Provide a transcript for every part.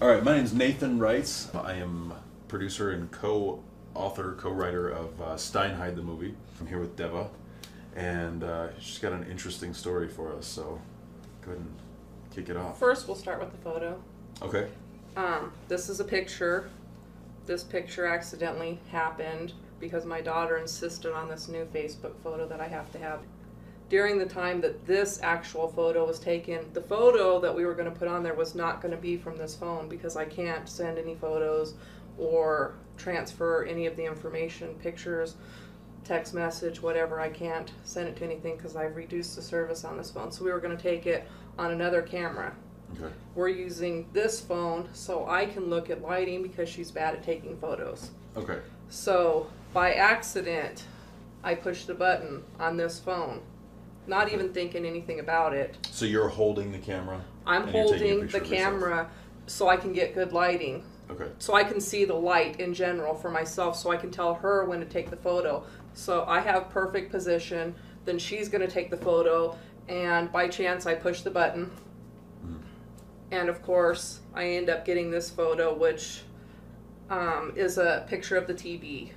All right, my name is Nathan Wrights. I am producer and co-author, co-writer of Steinheide the movie. I'm here with Deva, and she's got an interesting story for us, so go ahead and kick it off. First, we'll start with the photo. Okay. This is a picture. This picture accidentally happened because my daughter insisted on this new Facebook photo that I have to have. During the time that this actual photo was taken, the photo that we were going to put on there was not going to be from this phone because I can't send any photos or transfer any of the information, pictures, text message, whatever. I can't send it to anything because I've reduced the service on this phone. So we were going to take it on another camera. Okay. We're using this phone so I can look at lighting because she's bad at taking photos. Okay. So by accident, I pushed the button on this phone, not even thinking anything about it. So you're holding the camera? I'm holding the camera so I can get good lighting. Okay. So I can see the light in general for myself, so I can tell her when to take the photo. So I have perfect position, then she's going to take the photo, and by chance I push the button. And of course, I end up getting this photo, which is a picture of the TV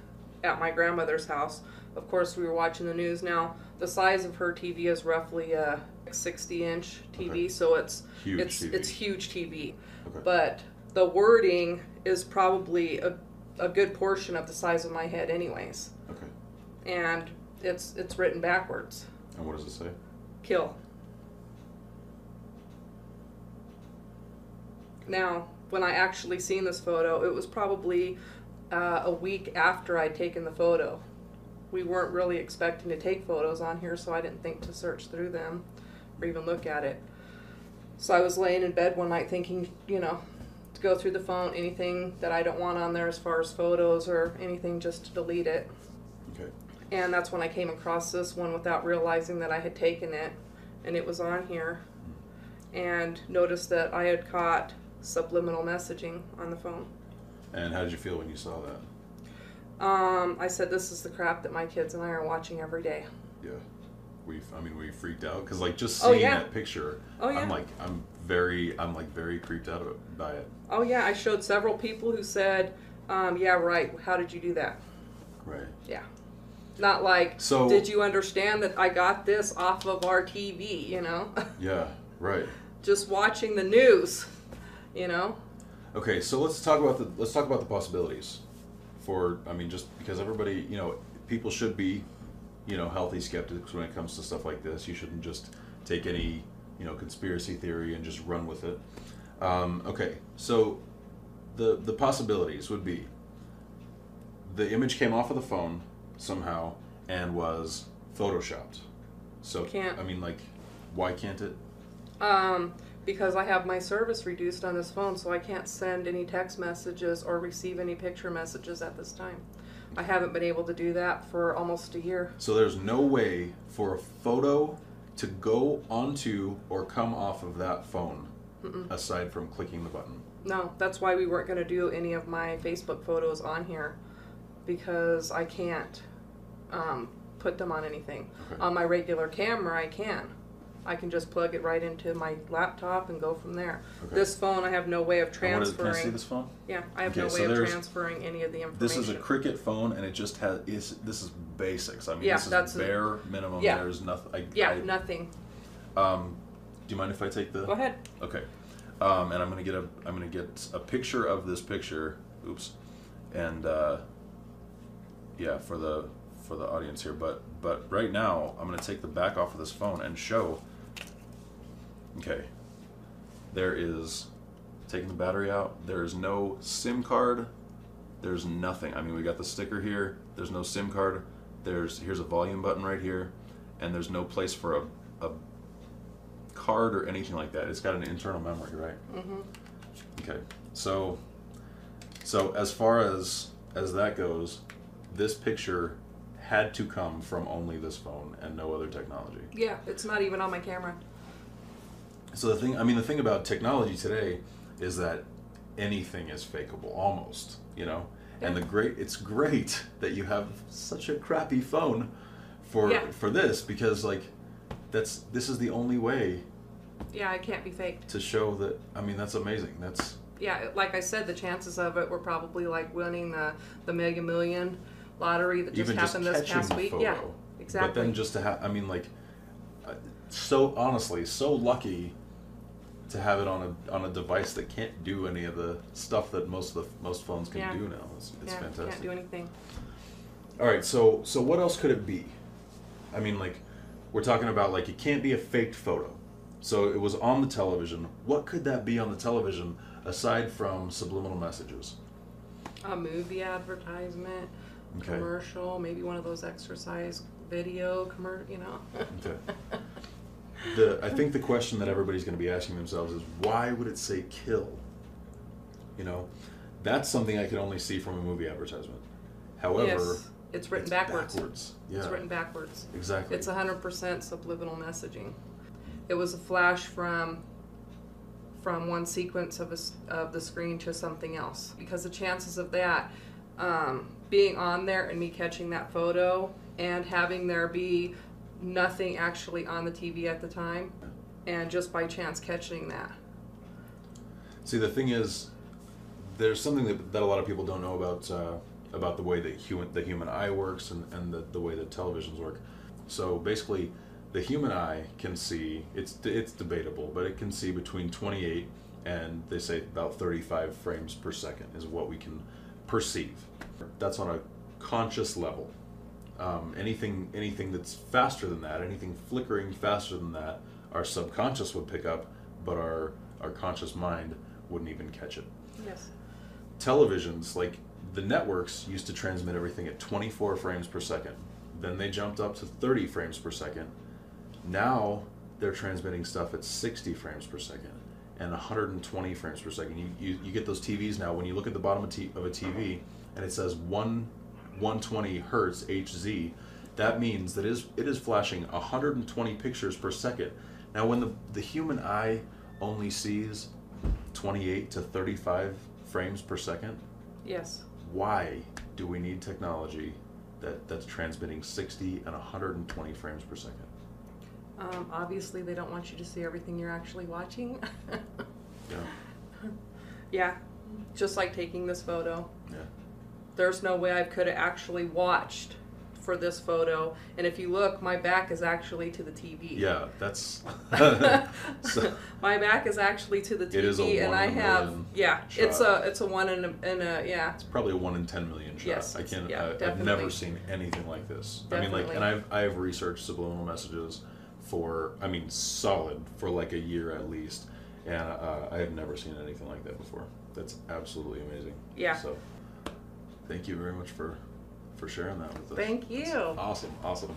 at my grandmother's house. Of course, we were watching the news now. The size of her TV is roughly a 60-inch TV, okay. So it's huge TV. Okay. But the wording is probably a good portion of the size of my head anyways. Okay. And it's written backwards. And what does it say? Kill. Now, when I actually seen this photo, it was probably a week after I'd taken the photo. We weren't really expecting to take photos on here, so I didn't think to search through them or even look at it. So I was laying in bed one night thinking, you know, to go through the phone, anything that I don't want on there as far as photos or anything, just to delete it. Okay. And that's when I came across this one without realizing that I had taken it, and it was on here. And noticed that I had caught subliminal messaging on the phone. And how did you feel when you saw that? I said, this is the crap that my kids and I are watching every day. Yeah. We freaked out because like just seeing that picture, I'm very creeped out by it. Oh yeah, I showed several people who said, yeah, right, how did you do that? Right. Yeah. Not like, so, did you understand that I got this off of our TV, you know? Yeah, right. Just watching the news, you know? Okay, so let's talk about the possibilities. Just because everybody, you know, people should be, you know, healthy skeptics when it comes to stuff like this. You shouldn't just take any, you know, conspiracy theory and just run with it. Okay, so the possibilities would be the image came off of the phone somehow and was photoshopped. So can't. Why can't it? Because I have my service reduced on this phone, so I can't send any text messages or receive any picture messages at this time. I haven't been able to do that for almost a year. So there's no way for a photo to go onto or come off of that phone aside from clicking the button? No, that's why we weren't going to do any of my Facebook photos on here, because I can't put them on anything. Okay. On my regular camera, I can. I can just plug it right into my laptop and go from there. Okay. This phone, I have no way of transferring. Can I see this phone? Yeah, I have no way of transferring any of the information. This is a Cricket phone, and it just has. This is basics. This is bare minimum. Yeah. There's nothing. Nothing. Do you mind if I take the? Go ahead. Okay. And I'm gonna get a picture of this picture. Oops. And for the audience here, but right now I'm gonna take the back off of this phone and show. Okay, there is, taking the battery out, there is no SIM card, there's nothing. We got the sticker here, there's no SIM card, here's a volume button right here, and there's no place for a card or anything like that. It's got an internal memory, right? Mm-hmm. Okay, so as far as that goes, this picture had to come from only this phone and no other technology. Yeah, it's not even on my camera. So the thing about technology today is that anything is fakeable, almost, you know? Yeah. And it's great that you have such a crappy phone for this, because this is the only way. Yeah, it can't be faked. To show that, that's amazing. Yeah, like I said, the chances of it were probably like winning the Mega Million lottery that just Even happened just this past catching the week. photo. Yeah, exactly. But then just to have, I mean, like, so honestly, so lucky to have it on a device that can't do any of the stuff that most phones can do now. It's yeah, fantastic. Can't do anything. All right, so what else could it be? I mean, like, we're talking about, like, it can't be a faked photo. So it was on the television. What could that be on the television aside from subliminal messages? A movie advertisement, Okay. commercial, maybe one of those exercise video you know. Okay. I think the question that everybody's going to be asking themselves is, why would it say kill? You know, that's something I can only see from a movie advertisement. However, Yes, it's written backwards. Yeah. It's written backwards. Exactly. It's 100% subliminal messaging. It was a flash from one sequence of the screen to something else, because the chances of that being on there and me catching that photo and having there be nothing actually on the TV at the time, and just by chance catching that. See, the thing is, there's something that a lot of people don't know about the way that the human eye works and the way that televisions work. So basically, the human eye can see, it's debatable, but it can see between 28 and they say about 35 frames per second is what we can perceive. That's on a conscious level. Anything that's faster than that, anything flickering faster than that, our subconscious would pick up, but our conscious mind wouldn't even catch it. Yes. Televisions, like the networks, used to transmit everything at 24 frames per second. Then they jumped up to 30 frames per second. Now they're transmitting stuff at 60 frames per second and 120 frames per second. You get those TVs now, when you look at the bottom of a TV and it says 120 hertz HZ, that means that it is flashing 120 pictures per second. Now when the human eye only sees 28 to 35 frames per second, Yes. why do we need technology that's transmitting 60 and 120 frames per second? Obviously, they don't want you to see everything you're actually watching. Yeah. Yeah, just like taking this photo. Yeah. There's no way I could have actually watched for this photo. And if you look, my back is actually to the TV. Yeah, that's... so, my back is actually to the TV, it is a and one I in a have million it's shot. a one in a yeah. It's probably a 1 in 10 million shot. Yes, I've definitely. never seen anything like this. Definitely. I mean, like, and I have researched subliminal messages for, I mean, solid for like a year at least, and I have never seen anything like that before. That's absolutely amazing. Yeah. So, thank you very much for sharing that with us. Thank you. That's awesome.